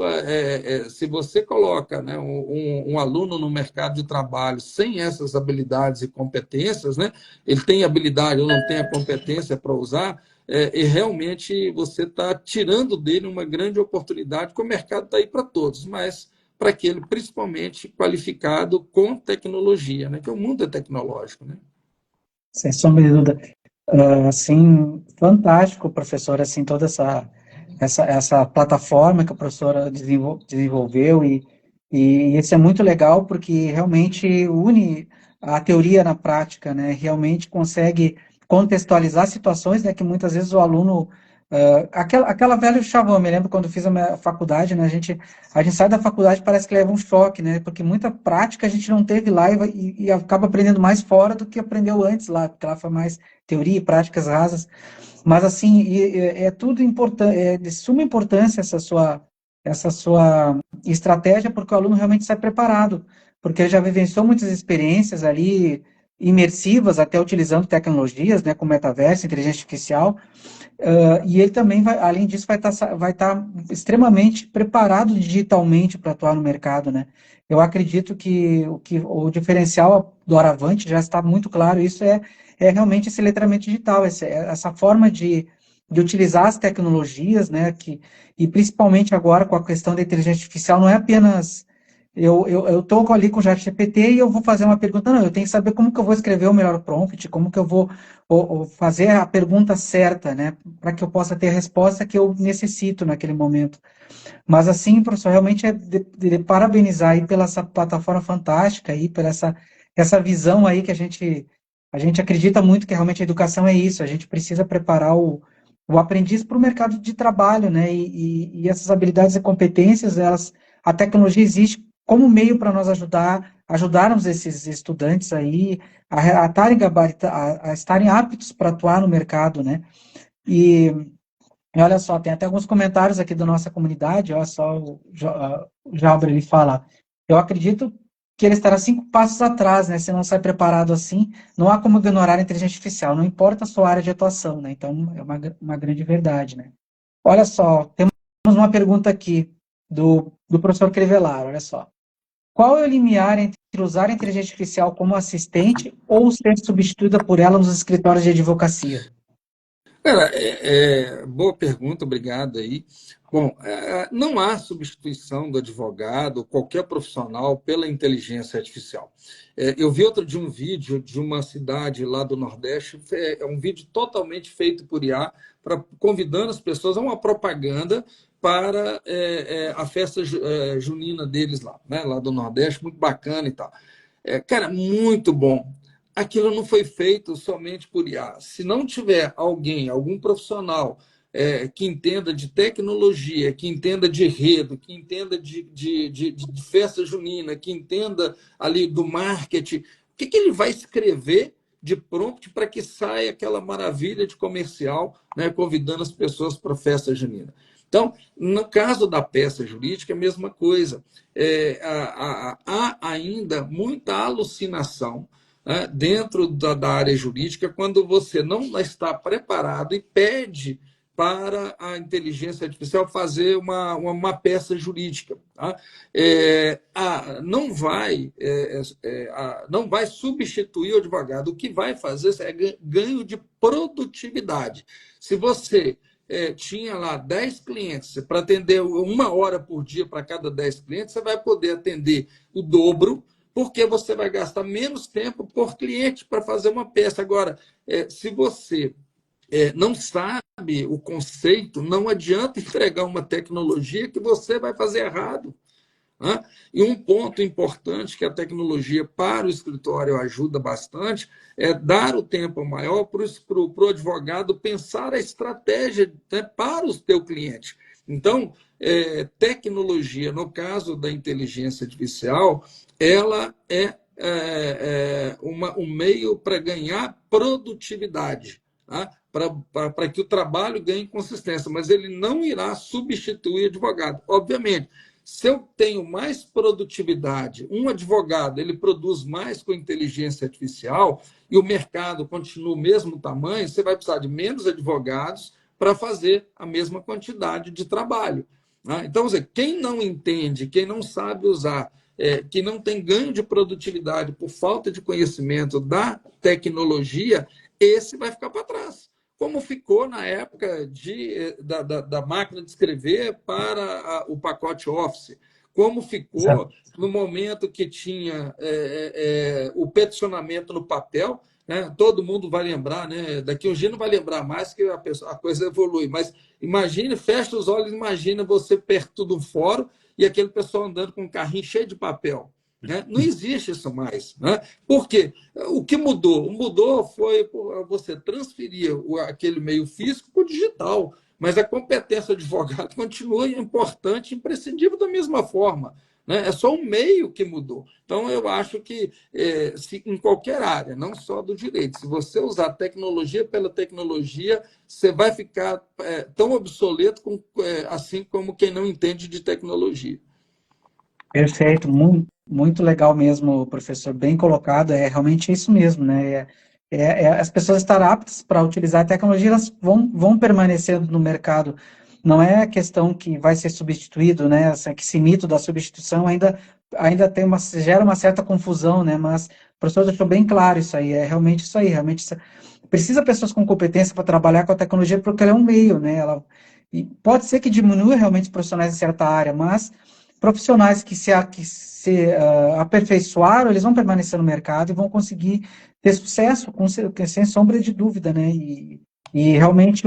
se você coloca, né, um aluno no mercado de trabalho sem essas habilidades e competências, né, ele tem habilidade ou não tem a competência para usar, e realmente você está tirando dele uma grande oportunidade, que o mercado está aí para todos, mas para aquele principalmente qualificado com tecnologia, né, que o mundo é tecnológico. Né? Sem sombra de dúvida. Assim, fantástico, professor, assim, toda essa plataforma que a professora desenvolveu e isso é muito legal porque realmente une a teoria na prática, né? Realmente consegue contextualizar situações, né, que muitas vezes o aluno aquela velha chavão, me lembro quando fiz a minha faculdade, né, a gente sai da faculdade parece que leva um choque, né, porque muita prática a gente não teve lá e acaba aprendendo mais fora do que aprendeu antes lá, porque lá foi mais teoria e práticas rasas. Mas assim, é tudo importante, é de suma importância essa sua estratégia, porque o aluno realmente sai preparado, porque ele já vivenciou muitas experiências ali imersivas, até utilizando tecnologias, né, como metaverso, inteligência artificial, e ele também, além disso, vai tá extremamente preparado digitalmente para atuar no mercado, né? Eu acredito que o diferencial do Aravante já está muito claro, isso é realmente esse letramento digital, essa forma de utilizar as tecnologias, né? E principalmente agora com a questão da inteligência artificial, não é apenas eu tô ali com o ChatGPT e eu vou fazer uma pergunta, não, eu tenho que saber como que eu vou escrever o melhor prompt, como que eu vou fazer a pergunta certa, né, para que eu possa ter a resposta que eu necessito naquele momento. Mas assim, professor, realmente é de parabenizar aí pela essa plataforma fantástica aí, pela essa visão aí que a gente acredita muito que realmente a educação é isso, a gente precisa preparar o aprendiz para o mercado de trabalho, né? E essas habilidades e competências, a tecnologia existe como meio para nós ajudarmos esses estudantes aí a estarem aptos para atuar no mercado, né? E e olha só, tem até alguns comentários aqui da nossa comunidade. Olha só, o Jalber, ele fala: eu acredito que ele estará 5 passos atrás, né? Se não sai preparado assim, não há como ignorar a inteligência artificial, não importa a sua área de atuação, né? Então, é uma grande verdade, né? Olha só, temos uma pergunta aqui do professor Crevelar, olha só. Qual é o limiar entre usar a inteligência artificial como assistente ou ser substituída por ela nos escritórios de advocacia? Cara, boa pergunta, obrigado aí. Bom, não há substituição do advogado, qualquer profissional, pela inteligência artificial. Eu vi outro dia um vídeo de uma cidade lá do Nordeste, é um vídeo totalmente feito por IA, convidando as pessoas a uma propaganda para a festa junina deles lá, né, lá do Nordeste, muito bacana e tal. Cara, muito bom. Aquilo não foi feito somente por IA. Se não tiver alguém, algum profissional que entenda de tecnologia, que entenda de enredo, que entenda de festa junina, que entenda ali do marketing, o que ele vai escrever de prompt para que saia aquela maravilha de comercial, né, convidando as pessoas para a festa junina? Então, no caso da peça jurídica, é a mesma coisa. Há ainda muita alucinação, né, dentro da área jurídica, quando você não está preparado e pede para a inteligência artificial fazer uma peça jurídica. Tá? Não vai substituir o advogado. O que vai fazer é ganho de produtividade. Se você tinha lá 10 clientes, para atender 1 hora por dia para cada 10 clientes, você vai poder atender o dobro, porque você vai gastar menos tempo por cliente para fazer uma peça. Agora, se você não sabe o conceito, não adianta entregar uma tecnologia que você vai fazer errado. Né? E um ponto importante que a tecnologia para o escritório ajuda bastante é dar o tempo maior para o advogado pensar a estratégia, né, para o seu cliente. Então, tecnologia, no caso da inteligência artificial, ela um meio para ganhar produtividade, tá? Para que o trabalho ganhe consistência, mas ele não irá substituir advogado. Obviamente, se eu tenho mais produtividade, um advogado ele produz mais com inteligência artificial e o mercado continua o mesmo tamanho, você vai precisar de menos advogados para fazer a mesma quantidade de trabalho. Né? Então, quem não entende, quem não sabe usar, que não tem ganho de produtividade por falta de conhecimento da tecnologia, esse vai ficar para trás, como ficou na época da máquina de escrever para o pacote Office, como ficou no momento que tinha o peticionamento no papel, né? Todo mundo vai lembrar, né? Daqui um dia não vai lembrar mais que a coisa evolui, mas imagine, fecha os olhos, imagina você perto do fórum e aquele pessoal andando com um carrinho cheio de papel. Né? Não existe isso mais. Né? Por quê? O que mudou? O mudou foi você transferir aquele meio físico para o digital, mas a competência do advogado continua importante, imprescindível da mesma forma. Né? É só um meio que mudou. Então, eu acho que se, em qualquer área, não só do direito, se você usar tecnologia pela tecnologia, você vai ficar tão obsoleto assim como quem não entende de tecnologia. Perfeito, muito, muito legal mesmo, professor, bem colocado, é realmente isso mesmo, né? As pessoas estarem aptas para utilizar a tecnologia, elas vão permanecendo no mercado. Não é a questão que vai ser substituído, né? Que esse mito da substituição ainda gera uma certa confusão, né? Mas o professor deixou bem claro isso aí, é realmente isso aí, precisa pessoas com competência para trabalhar com a tecnologia porque ela é um meio, né? E pode ser que diminua realmente os profissionais em certa área, mas profissionais que se aperfeiçoaram, eles vão permanecer no mercado e vão conseguir ter sucesso, sem sombra de dúvida, né? E realmente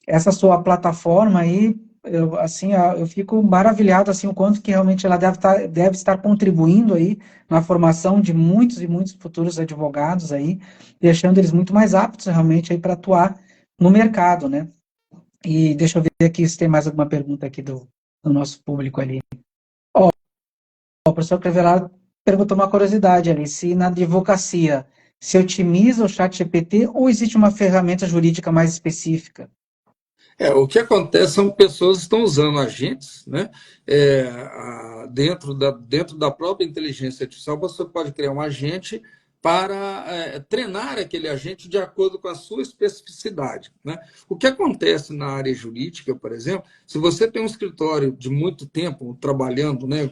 essa sua plataforma aí, eu fico maravilhado assim o quanto que realmente ela deve estar contribuindo aí na formação de muitos e muitos futuros advogados aí, deixando eles muito mais aptos realmente aí para atuar no mercado, né? E deixa eu ver aqui se tem mais alguma pergunta aqui do nosso público ali. Ó, o professor Crevelato perguntou uma curiosidade ali, se na advocacia se otimiza o chat GPT ou existe uma ferramenta jurídica mais específica? O que acontece são pessoas que estão usando agentes, né? Dentro da própria inteligência artificial, você pode criar um agente para treinar aquele agente de acordo com a sua especificidade, né? O que acontece na área jurídica, por exemplo, se você tem um escritório de muito tempo trabalhando, né,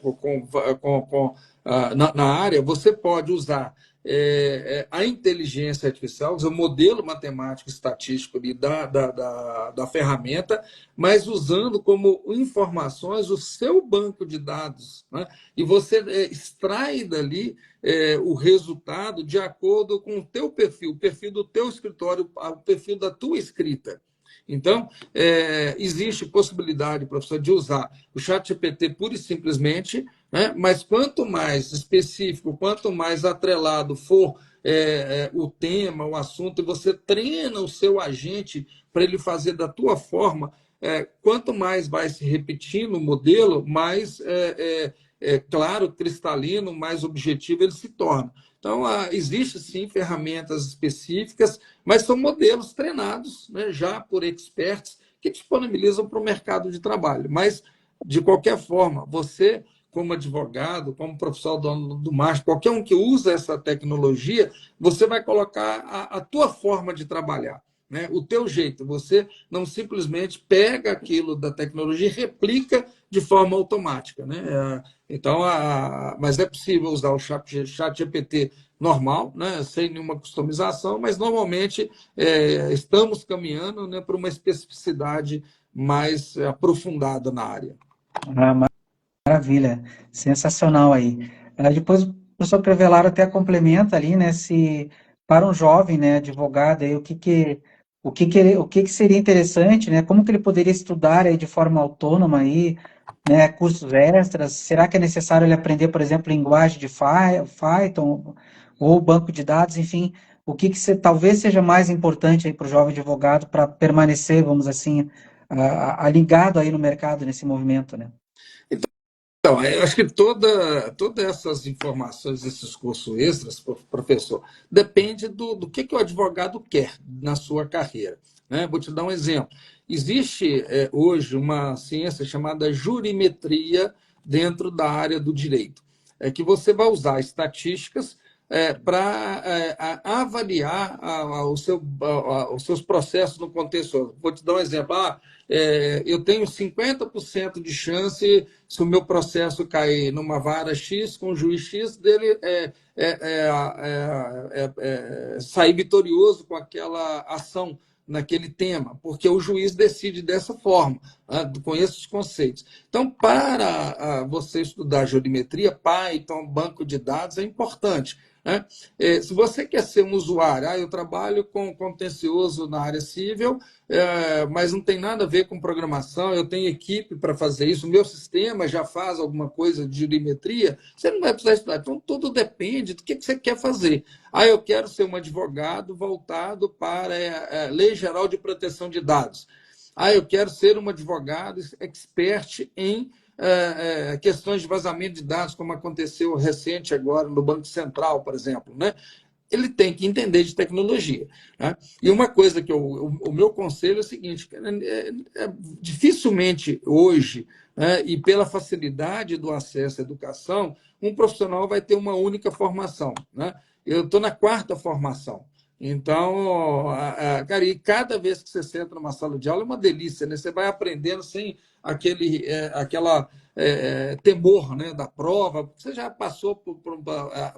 na área, você pode usar a inteligência artificial, o modelo matemático estatístico ali da ferramenta, mas usando como informações o seu banco de dados, né? E você extrai dali o resultado de acordo com o teu perfil, o perfil do teu escritório, o perfil da tua escrita. Então, existe possibilidade, professor, de usar o chat GPT pura e simplesmente, né? Mas quanto mais específico, quanto mais atrelado for o tema, o assunto, e você treina o seu agente para ele fazer da tua forma, quanto mais vai se repetindo o modelo, mais claro, cristalino, mais objetivo ele se torna. Então, existe sim ferramentas específicas, mas são modelos treinados, né, já por experts que disponibilizam para o mercado de trabalho. Mas, de qualquer forma, você, como advogado, como profissional do marketing, qualquer um que usa essa tecnologia, você vai colocar a tua forma de trabalhar, né? O teu jeito. Você não simplesmente pega aquilo da tecnologia e replica de forma automática, né? Então, mas é possível usar o chat GPT normal, né, sem nenhuma customização, mas normalmente estamos caminhando, né, para uma especificidade mais aprofundada na área. Ah, maravilha, sensacional aí. Depois o professor Crevellaro até complementa ali, né, se para um jovem, né, advogado, aí, o que que seria interessante, né, como que ele poderia estudar aí de forma autônoma aí, né, cursos extras, será que é necessário ele aprender, por exemplo, linguagem de Python ou banco de dados, enfim, talvez seja mais importante aí para o jovem advogado para permanecer, vamos assim, ligado aí no mercado, nesse movimento, né? Então, eu acho que todas essas informações, esses cursos extras, professor, depende do que o advogado quer na sua carreira, né? Vou te dar um exemplo. Existe hoje uma ciência chamada jurimetria dentro da área do direito, que você vai usar estatísticas para avaliar os seus processos no contexto. Vou te dar um exemplo. Eu tenho 50% de chance, se o meu processo cair numa vara X, com o juiz X, dele sair vitorioso com aquela ação naquele tema, porque o juiz decide dessa forma, com esses conceitos. Então, para você estudar geometria, Python, banco de dados é importante, né? Se você quer ser um usuário, eu trabalho com contencioso na área civil, mas não tem nada a ver com programação, eu tenho equipe para fazer isso, o meu sistema já faz alguma coisa de geometria, você não vai precisar estudar. Então, tudo depende do que você quer fazer. Eu quero ser um advogado voltado para a Lei Geral de Proteção de Dados. Eu quero ser um advogado expert em questões de vazamento de dados, como aconteceu recente agora no Banco Central, por exemplo, né? Ele tem que entender de tecnologia, né? E uma coisa que o meu conselho é o seguinte: dificilmente hoje, né, e pela facilidade do acesso à educação, um profissional vai ter uma única formação, né? Eu estou na quarta formação. Então, cara, e cada vez que você senta numa sala de aula é uma delícia, né? Você vai aprendendo sem aquela temor, né, da prova, porque você já passou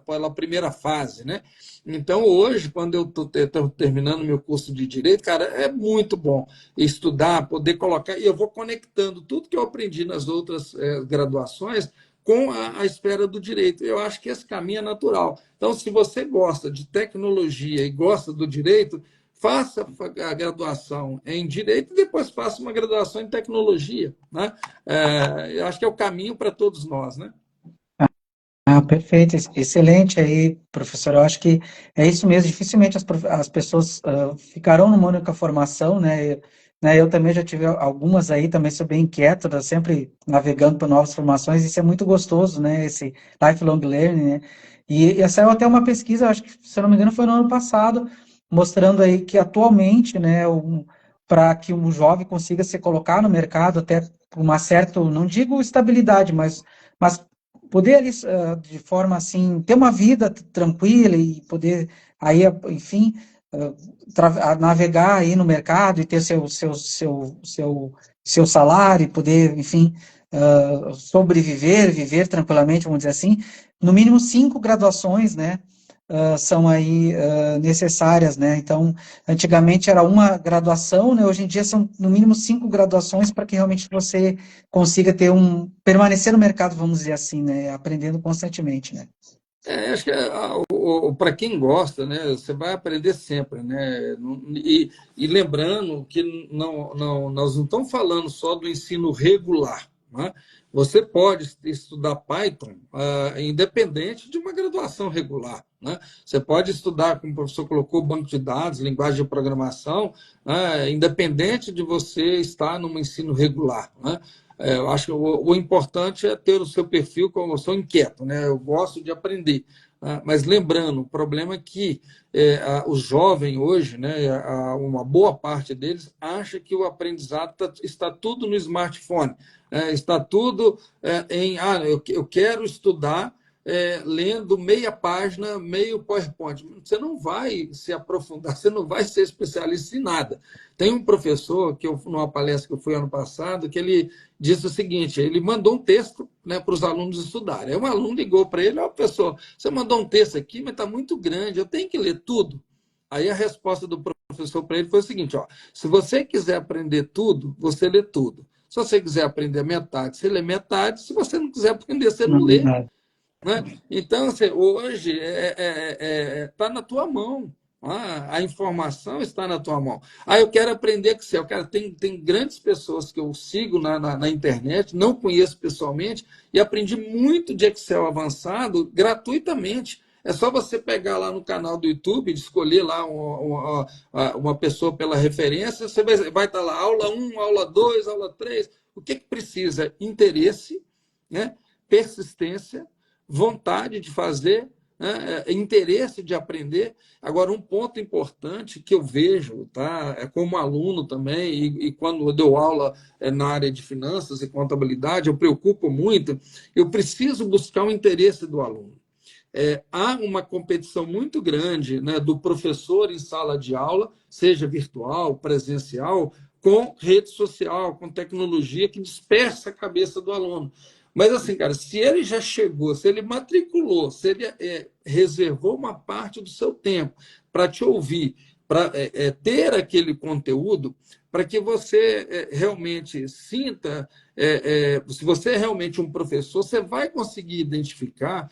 pela primeira fase, né? Então, hoje, quando eu estou terminando meu curso de Direito, cara, é muito bom estudar, poder colocar, e eu vou conectando tudo que eu aprendi nas outras graduações com a esfera do direito. Eu acho que esse caminho é natural. Então, se você gosta de tecnologia e gosta do direito, faça a graduação em direito e depois faça uma graduação em tecnologia, né? Eu acho que é o caminho para todos nós, né? Ah, perfeito, excelente aí, professor. Eu acho que é isso mesmo. Dificilmente as pessoas ficarão numa única formação, né? Eu também já tive algumas aí, também sou bem inquieto, sempre navegando por novas formações. Isso é muito gostoso, né? Esse lifelong learning, né? E saiu até uma pesquisa, acho que, se eu não me engano, foi no ano passado, mostrando aí que atualmente, né, para que um jovem consiga se colocar no mercado, até com uma certa, não digo estabilidade, mas poder ali, de forma assim, ter uma vida tranquila e poder aí, enfim, navegar aí no mercado e ter seu salário e poder, enfim, sobreviver, viver tranquilamente, vamos dizer assim, no mínimo 5 graduações, né, são aí necessárias, né? Então, antigamente era uma graduação, né? Hoje em dia são no mínimo 5 graduações para que realmente você consiga permanecer no mercado, vamos dizer assim, né? Aprendendo constantemente, né? Acho que para quem gosta, né, você vai aprender sempre, né? E lembrando que nós não estamos falando só do ensino regular, né? Você pode estudar Python independente de uma graduação regular, né? Você pode estudar, como o professor colocou, banco de dados, linguagem de programação, né, independente de você estar no ensino regular, né? Eu acho que o importante é ter o seu perfil, como eu sou inquieto, né? Eu gosto de aprender. Né? Mas lembrando, o problema é que o jovem hoje, né, uma boa parte deles, acha que o aprendizado está tudo no smartphone, está tudo eu quero estudar lendo meia página, meio PowerPoint. Você não vai se aprofundar, você não vai ser especialista em nada. Tem um professor, numa palestra que eu fui ano passado, que ele disse o seguinte: ele mandou um texto, né, para os alunos estudarem. Aí um aluno ligou para ele: ó, professor, você mandou um texto aqui, mas está muito grande, eu tenho que ler tudo. Aí a resposta do professor para ele foi o seguinte: ó, se você quiser aprender tudo, você lê tudo. Se você quiser aprender metade, você lê metade. Se você não quiser aprender, você não Não, lê. verdade. Né? Então, assim, hoje está na tua mão. A informação está na tua mão. Eu quero aprender Excel. Cara, tem grandes pessoas que eu sigo na internet, não conheço pessoalmente, e aprendi muito de Excel avançado gratuitamente. É só você pegar lá no canal do YouTube, escolher lá uma pessoa pela referência, você vai estar lá, aula 1, aula 2, aula 3. O que precisa? Interesse, né? Persistência, vontade de fazer, né? Interesse de aprender. Agora, um ponto importante que eu vejo, tá? Como aluno também, e quando eu dou aula na área de finanças e contabilidade, eu preocupo muito, eu preciso buscar o interesse do aluno. Há uma competição muito grande, né, do professor em sala de aula, seja virtual, presencial, com rede social, com tecnologia que dispersa a cabeça do aluno. Mas, assim, cara, se ele já chegou, se ele matriculou, se ele reservou uma parte do seu tempo para te ouvir, para ter aquele conteúdo, para que você realmente sinta, se você é realmente um professor, você vai conseguir identificar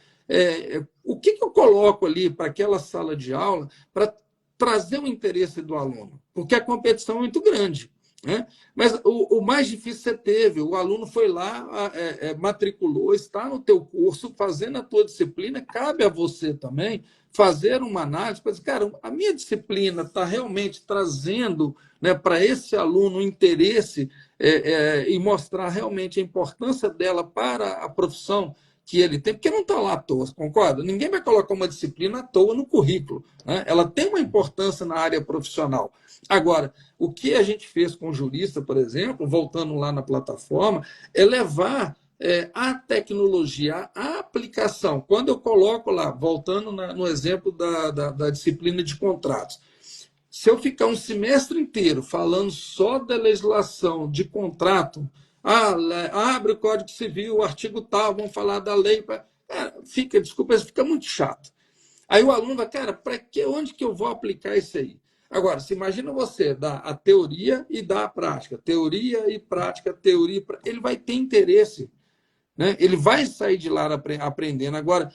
o que eu coloco ali para aquela sala de aula para trazer o interesse do aluno, porque a competição é muito grande. Né? Mas o mais difícil você teve, o aluno foi lá, matriculou, está no teu curso, fazendo a tua disciplina, cabe a você também fazer uma análise para dizer, cara, a minha disciplina está realmente trazendo, né, para esse aluno o interesse e mostrar realmente a importância dela para a profissão que ele tem, porque não está lá à toa, concorda? Ninguém vai colocar uma disciplina à toa no currículo. Né? Ela tem uma importância na área profissional. Agora, o que a gente fez com o jurista, por exemplo, voltando lá na plataforma, é levar a tecnologia, a aplicação. Quando eu coloco lá, voltando no exemplo da disciplina de contratos, se eu ficar um semestre inteiro falando só da legislação de contrato, abre o Código Civil, o artigo tal, vamos falar da lei, desculpa, fica muito chato. Aí o aluno vai, cara, onde que eu vou aplicar isso aí? Agora, se imagina você dar a teoria e dar a prática, teoria e prática, ele vai ter interesse, né? Ele vai sair de lá aprendendo. Agora,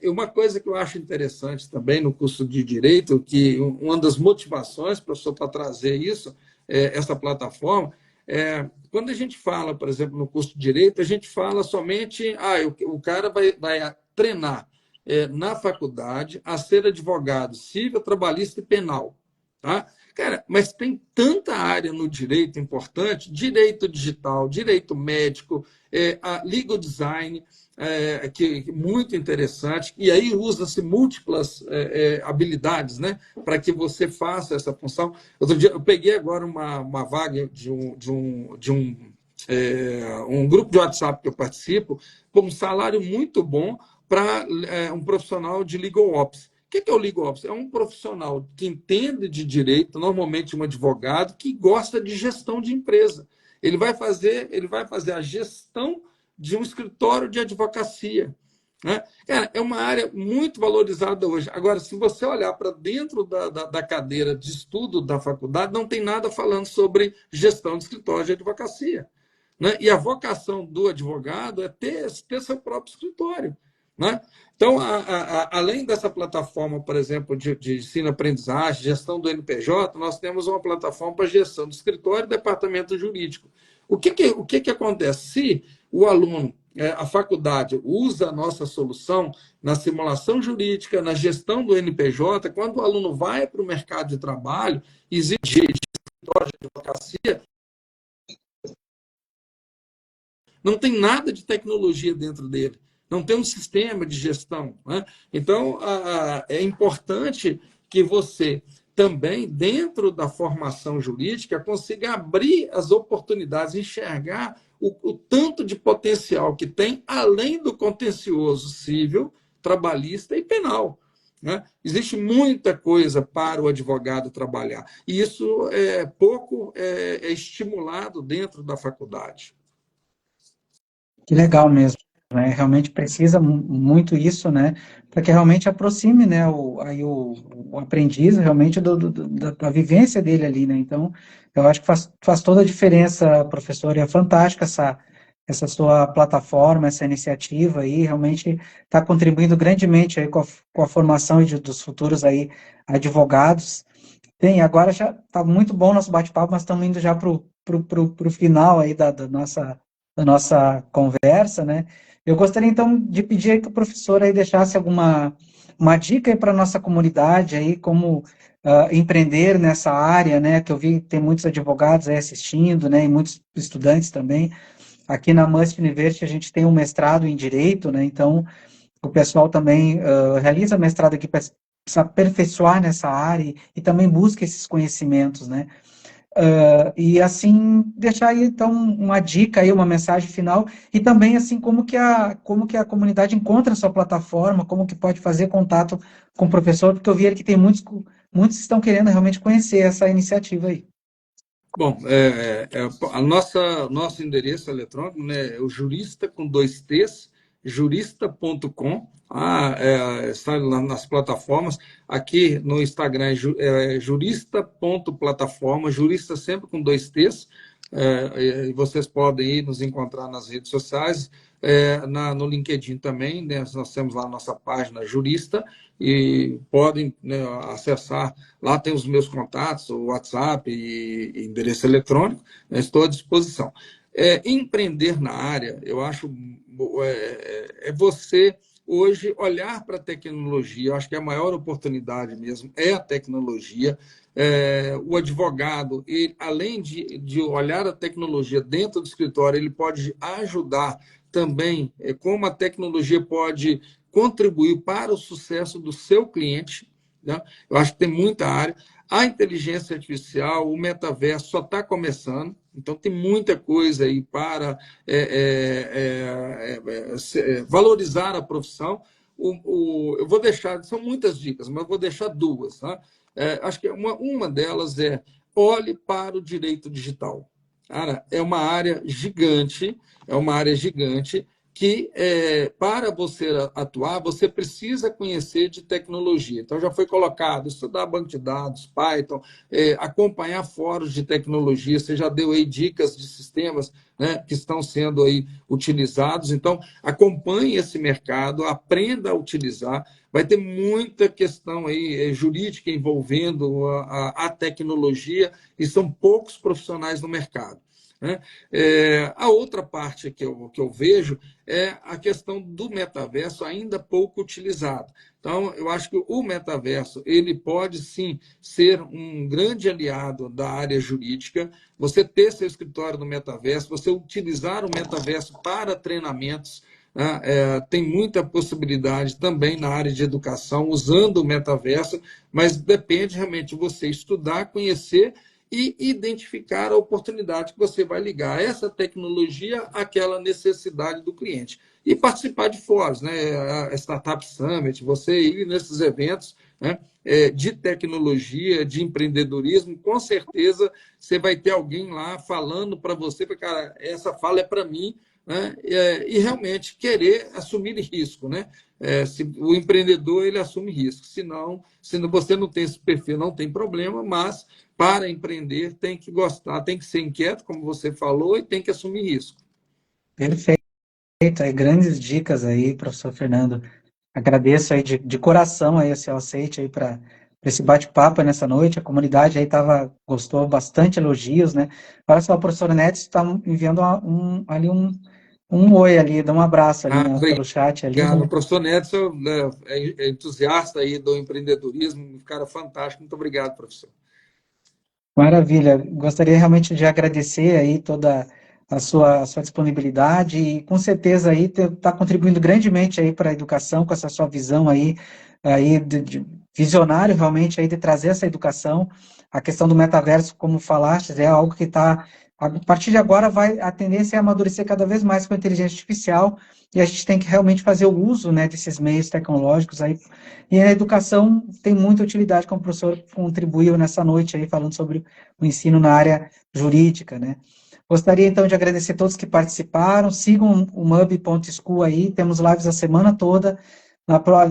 uma coisa que eu acho interessante também no curso de Direito, que uma das motivações, professor, para trazer isso, essa plataforma, quando a gente fala, por exemplo, no curso de Direito, a gente fala somente, o cara vai treinar na faculdade a ser advogado civil, trabalhista e penal. Tá? Cara, mas tem tanta área no direito importante, direito digital, direito médico, a legal design, que é muito interessante, e aí usa-se múltiplas habilidades, né, para que você faça essa função. Outro dia, eu peguei agora uma vaga de um grupo de WhatsApp que eu participo, com um salário muito bom para um profissional de legal ops. O que é o legal ops? É um profissional que entende de direito, normalmente um advogado, que gosta de gestão de empresa. Ele vai fazer a gestão de um escritório de advocacia. Né? Cara, é uma área muito valorizada hoje. Agora, se você olhar para dentro da cadeira de estudo da faculdade, não tem nada falando sobre gestão de escritório de advocacia. Né? E a vocação do advogado é ter seu próprio escritório. Né? Então, além dessa plataforma, por exemplo, de ensino-aprendizagem, gestão do NPJ, nós temos uma plataforma para gestão do escritório e departamento jurídico. O que acontece? Se o aluno, a faculdade, usa a nossa solução na simulação jurídica, na gestão do NPJ, quando o aluno vai para o mercado de trabalho, exige escritório de advocacia, não tem nada de tecnologia dentro dele. Não tem um sistema de gestão. Né? Então, é importante que você também, dentro da formação jurídica, consiga abrir as oportunidades, enxergar o tanto de potencial que tem, além do contencioso civil, trabalhista e penal. Né? Existe muita coisa para o advogado trabalhar. E isso pouco estimulado dentro da faculdade. Que legal mesmo, né? Realmente precisa muito isso, né? Para que realmente aproxime, né, o aprendiz realmente da vivência dele ali, né? Então, eu acho que faz toda a diferença, professor, e é fantástica essa sua plataforma, essa iniciativa aí, realmente está contribuindo grandemente aí com a formação dos futuros aí advogados. Bem, agora já está muito bom o nosso bate-papo, mas estamos indo já para o final aí da nossa conversa, né? Eu gostaria então de pedir aí que o professor aí deixasse uma dica aí para a nossa comunidade aí, como empreender nessa área, né? Que eu vi que tem muitos advogados aí assistindo, né? E muitos estudantes também. Aqui na Must University a gente tem um mestrado em Direito, né? Então, o pessoal também realiza mestrado aqui para se aperfeiçoar nessa área e também busca esses conhecimentos, né? E assim, deixar aí então uma dica aí, uma mensagem final, e também assim como que a comunidade encontra a sua plataforma, como que pode fazer contato com o professor, porque eu vi que tem muitos estão querendo realmente conhecer essa iniciativa aí. Bom, nosso endereço eletrônico, né, é o jurista com 2 T's, jurista.com, está lá nas plataformas. Aqui no Instagram é jurista.plataforma, jurista sempre com 2 T's. E vocês podem ir nos encontrar nas redes sociais, no LinkedIn também, né, nós temos lá a nossa página Jurista, e podem, né, acessar. Lá tem os meus contatos, o WhatsApp e endereço eletrônico, né, estou à disposição. Empreender na área, eu acho, você hoje olhar para a tecnologia. Eu acho que a maior oportunidade mesmo é a tecnologia. O advogado, ele, além de olhar a tecnologia dentro do escritório, ele pode ajudar também como a tecnologia pode contribuir para o sucesso do seu cliente. Né? Eu acho que tem muita área. A inteligência artificial, o metaverso só está começando. Então, tem muita coisa aí para valorizar a profissão. Eu vou deixar, são muitas dicas, mas vou deixar duas. Tá? Acho que uma delas é olhe para o direito digital. Cara, é uma área gigante que, para você atuar, você precisa conhecer de tecnologia. Então, já foi colocado, estudar banco de dados, Python, acompanhar fóruns de tecnologia, você já deu aí dicas de sistemas, né, que estão sendo aí utilizados. Então, acompanhe esse mercado, aprenda a utilizar. Vai ter muita questão aí jurídica envolvendo a tecnologia e são poucos profissionais no mercado. Né? A outra parte que eu vejo é a questão do metaverso ainda pouco utilizado. Então, eu acho que o metaverso ele pode, sim, ser um grande aliado da área jurídica, você ter seu escritório no metaverso, você utilizar o metaverso para treinamentos, né? Tem muita possibilidade também na área de educação, usando o metaverso, mas depende realmente de você estudar, conhecer e identificar a oportunidade que você vai ligar essa tecnologia àquela necessidade do cliente. E participar de fóruns, né? A Startup Summit, você ir nesses eventos, né? De tecnologia, de empreendedorismo, com certeza você vai ter alguém lá falando para você, cara, essa fala é para mim, né? E realmente querer assumir risco, né? Se o empreendedor ele assume risco, senão, se você não tem esse perfil, não tem problema, mas para empreender tem que gostar, tem que ser inquieto, como você falou, e tem que assumir risco. Perfeito, aí, grandes dicas aí, professor Fernando. Agradeço aí de coração aí o seu aceite aí para esse bate-papo nessa noite. A comunidade aí gostou bastante elogios, né? Olha só, a professora Neto está enviando um oi ali, dá um abraço ali pelo chat ali, Obrigado. né? O professor Nedson, né, é entusiasta aí do empreendedorismo, um cara fantástico. Muito obrigado, professor. Maravilha. Gostaria realmente de agradecer aí toda a sua disponibilidade e com certeza aí está contribuindo grandemente aí para a educação com essa sua visão aí de visionário realmente aí de trazer essa educação. A questão do metaverso, como falaste, é algo que está a partir de agora a tendência é amadurecer cada vez mais com a inteligência artificial e a gente tem que realmente fazer o uso, né, desses meios tecnológicos aí. E a educação tem muita utilidade, como o professor contribuiu nessa noite aí falando sobre o ensino na área jurídica, né? Gostaria, então, de agradecer a todos que participaram. Sigam o mub.school aí, temos lives a semana toda.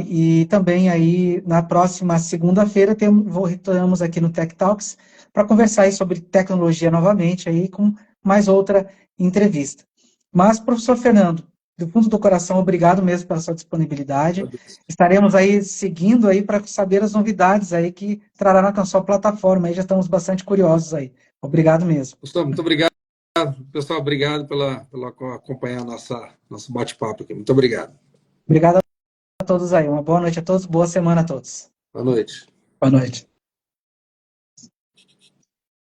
E também aí, na próxima segunda-feira, retornamos aqui no Tech Talks para conversar aí sobre tecnologia novamente, aí com mais outra entrevista. Mas, professor Fernando, do fundo do coração, obrigado mesmo pela sua disponibilidade. Estaremos aí seguindo aí para saber as novidades aí que trará na sua plataforma. Aí já estamos bastante curiosos aí. Obrigado mesmo. Gustavo, muito obrigado. Pessoal, obrigado pela acompanhar nosso bate-papo aqui. Muito obrigado. Obrigado a todos aí. Uma boa noite a todos, boa semana a todos. Boa noite. Boa noite.